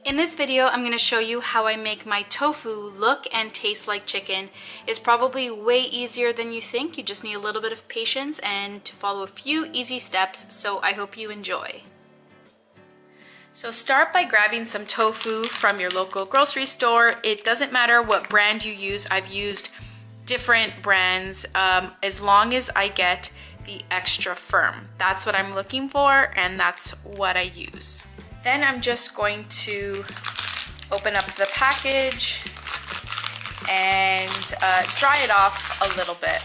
In this video, I'm going to show you how I make my tofu look and taste like chicken. It's probably way easier than you think. You just need a little bit of patience and to follow a few easy steps, so I hope you enjoy. So start by grabbing some tofu from your local grocery store. It doesn't matter what brand you use. I've used different brands as long as I get the extra firm. That's what I'm looking for, and that's what I use. Then I'm just going to open up the package and dry it off a little bit.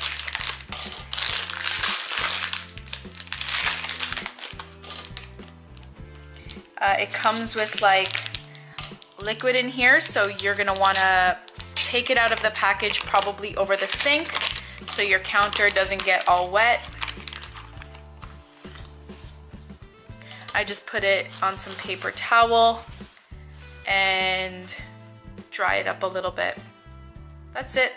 It comes with like liquid in here, so you're gonna wanna take it out of the package probably over the sink so your counter doesn't get all wet. I just put it on some paper towel and dry it up a little bit. That's it.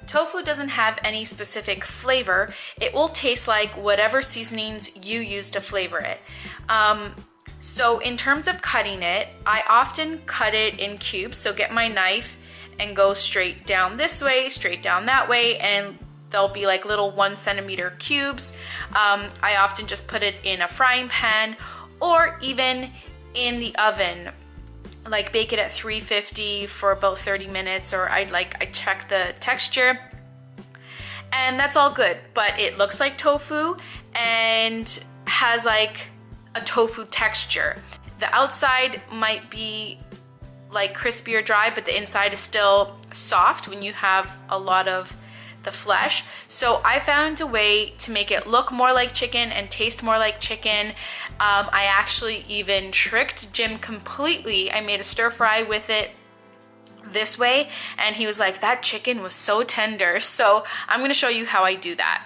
Tofu doesn't have any specific flavor. It will taste like whatever seasonings you use to flavor it. So in terms of cutting it, I often cut it in cubes. So get my knife and go straight down this way, straight down that way, and they'll be like little 1 centimeter cubes. I often just put it in a frying pan or even in the oven, like bake it at 350 for about 30 minutes, or I check the texture, and that's all good. But it looks like tofu and has like a tofu texture. The outside might be like crispy or dry, but the inside is still soft when you have a lot of the flesh. So I found a way to make it look more like chicken and taste more like chicken. I actually even tricked Jim completely. I made a stir fry with it this way, and he was like, that chicken was so tender. So I'm gonna show you how I do that.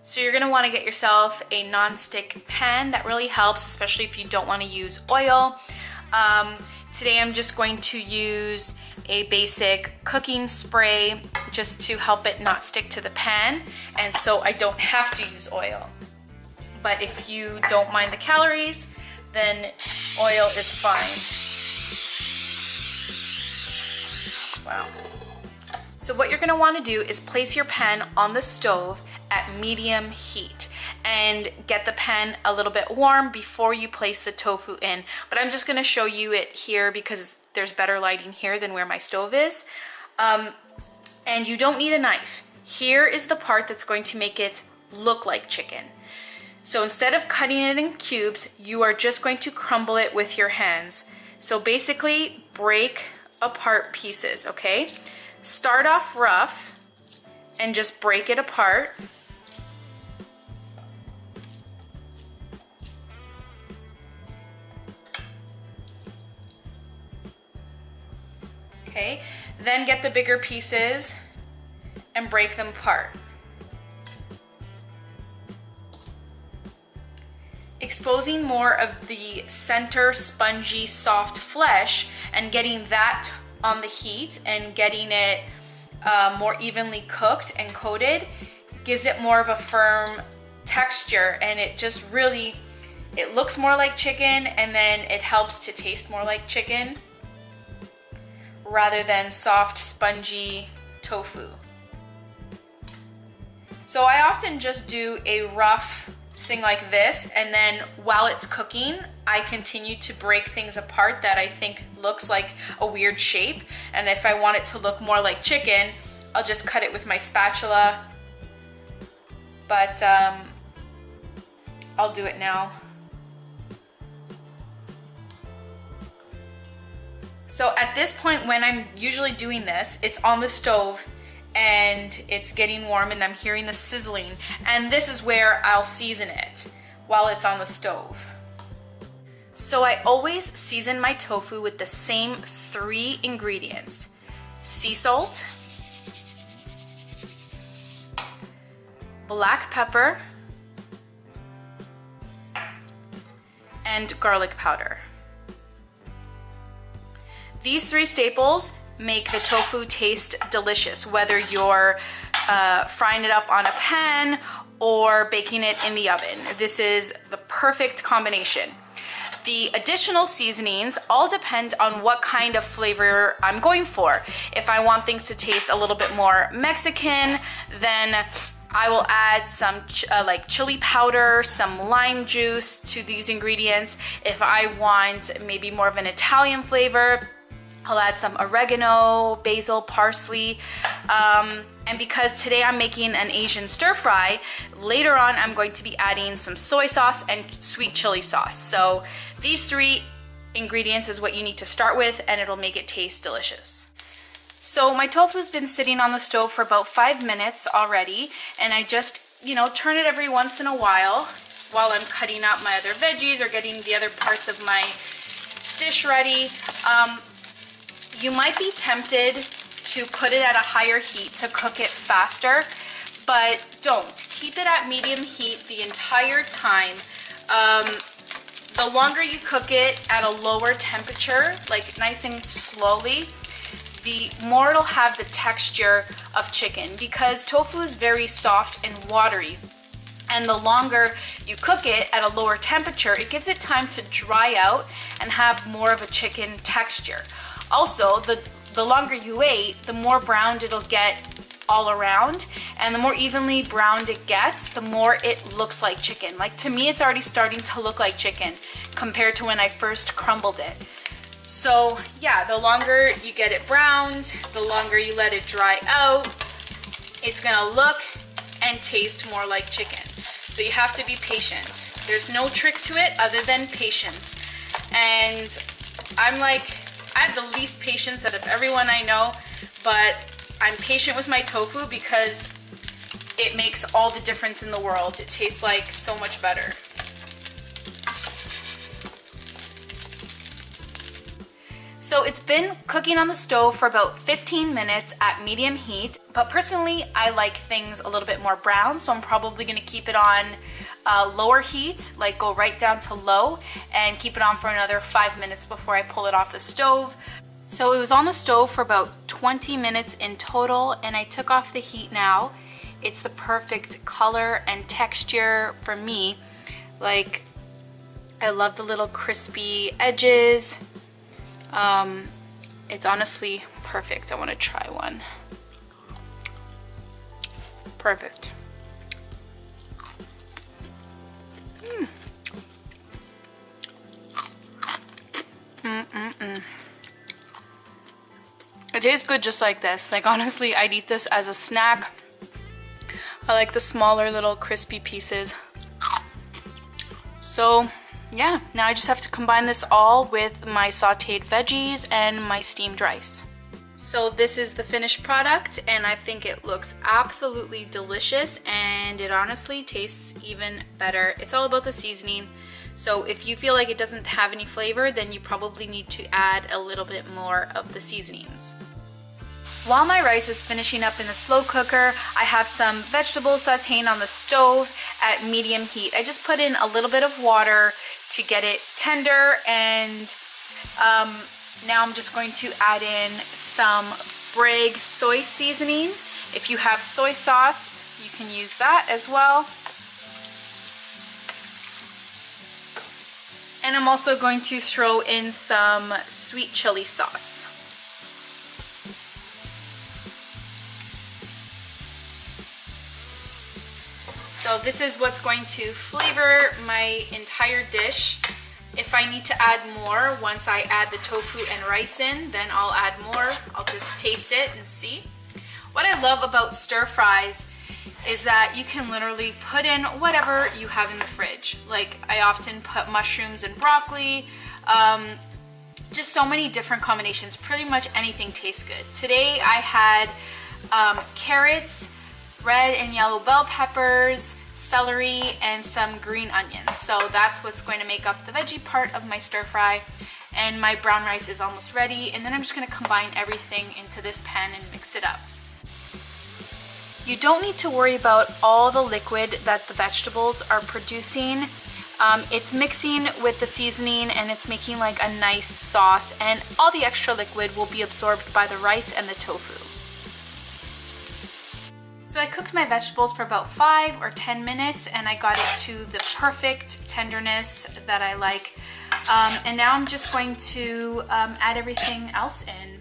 So you're gonna wanna get yourself a non-stick pan. That really helps, especially if you don't wanna use oil. Today I'm just going to use a basic cooking spray just to help it not stick to the pan, and so I don't have to use oil. But if you don't mind the calories, then oil is fine. Wow. So what you're gonna wanna do is place your pan on the stove at medium heat and get the pan a little bit warm before you place the tofu in. But I'm just gonna show you it here because there's better lighting here than where my stove is. And you don't need a knife. Here is the part that's going to make it look like chicken. So instead of cutting it in cubes, you are just going to crumble it with your hands. So basically break apart pieces, okay? Start off rough and just break it apart. Okay, then get the bigger pieces and break them apart. Exposing more of the center spongy soft flesh and getting that on the heat and getting it more evenly cooked and coated gives it more of a firm texture, and it just really, it looks more like chicken, and then it helps to taste more like chicken rather than soft, spongy tofu. So I often just do a rough thing like this, and then while it's cooking, I continue to break things apart that I think looks like a weird shape. And if I want it to look more like chicken, I'll just cut it with my spatula. But I'll do it now. So at this point, when I'm usually doing this, it's on the stove and it's getting warm and I'm hearing the sizzling. And this is where I'll season it while it's on the stove. So I always season my tofu with the same 3 ingredients: sea salt, black pepper, and garlic powder. These 3 staples make the tofu taste delicious, whether you're frying it up on a pan or baking it in the oven. This is the perfect combination. The additional seasonings all depend on what kind of flavor I'm going for. If I want things to taste a little bit more Mexican, then I will add some like chili powder, some lime juice to these ingredients. If I want maybe more of an Italian flavor, I'll add some oregano, basil, parsley. And because today I'm making an Asian stir fry, later on I'm going to be adding some soy sauce and sweet chili sauce. So these 3 ingredients is what you need to start with, and it'll make it taste delicious. So my tofu's been sitting on the stove for about 5 minutes already, and I just, turn it every once in a while I'm cutting up my other veggies or getting the other parts of my dish ready. You might be tempted to put it at a higher heat to cook it faster, but don't. Keep it at medium heat the entire time. The longer you cook it at a lower temperature, like nice and slowly, the more it'll have the texture of chicken, because tofu is very soft and watery. And the longer you cook it at a lower temperature, it gives it time to dry out and have more of a chicken texture. Also, the longer you wait, the more browned it'll get all around, and the more evenly browned it gets, the more it looks like chicken. Like, to me, it's already starting to look like chicken compared to when I first crumbled it. So yeah, the longer you get it browned, the longer you let it dry out, it's gonna look and taste more like chicken. So you have to be patient. There's no trick to it other than patience. And I have the least patience out of everyone I know, but I'm patient with my tofu because it makes all the difference in the world. It tastes like so much better. So it's been cooking on the stove for about 15 minutes at medium heat, but personally I like things a little bit more brown, so I'm probably gonna keep it on lower heat, like go right down to low, and keep it on for another 5 minutes before I pull it off the stove. So it was on the stove for about 20 minutes in total, and I took off the heat now. It's the perfect color and texture for me. Like, I love the little crispy edges. It's honestly perfect. I want to try one. Perfect. It tastes good just like this. Like, honestly, I'd eat this as a snack. I like the smaller little crispy pieces. So yeah, now I just have to combine this all with my sauteed veggies and my steamed rice. So this is the finished product, and I think it looks absolutely delicious, and it honestly tastes even better. It's all about the seasoning. So if you feel like it doesn't have any flavor, then you probably need to add a little bit more of the seasonings. While my rice is finishing up in the slow cooker, I have some vegetables sauteing on the stove at medium heat. I just put in a little bit of water to get it tender, and now I'm just going to add in some Bragg soy seasoning. If you have soy sauce, you can use that as well. And I'm also going to throw in some sweet chili sauce. So this is what's going to flavor my entire dish. If I need to add more, once I add the tofu and rice in, then I'll add more. I'll just taste it and see. What I love about stir fries is that you can literally put in whatever you have in the fridge. Like, I often put mushrooms and broccoli, just so many different combinations. Pretty much anything tastes good. Today I had carrots, red and yellow bell peppers, celery, and some green onions. So that's what's going to make up the veggie part of my stir fry. And my brown rice is almost ready, and then I'm just going to combine everything into this pan and mix it up. You don't need to worry about all the liquid that the vegetables are producing. It's mixing with the seasoning, and it's making like a nice sauce, and all the extra liquid will be absorbed by the rice and the tofu. So I cooked my vegetables for about 5 or 10 minutes, and I got it to the perfect tenderness that I like. And now I'm just going to add everything else in.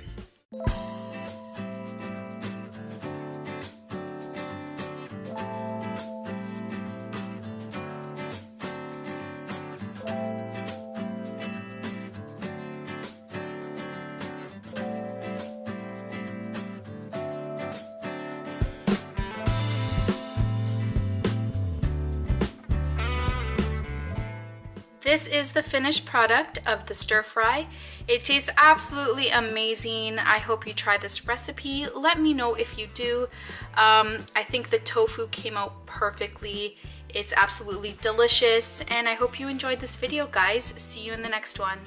This is the finished product of the stir fry. It tastes absolutely amazing. I hope you try this recipe. Let me know if you do. I think the tofu came out perfectly. It's absolutely delicious, and I hope you enjoyed this video, guys. See you in the next one.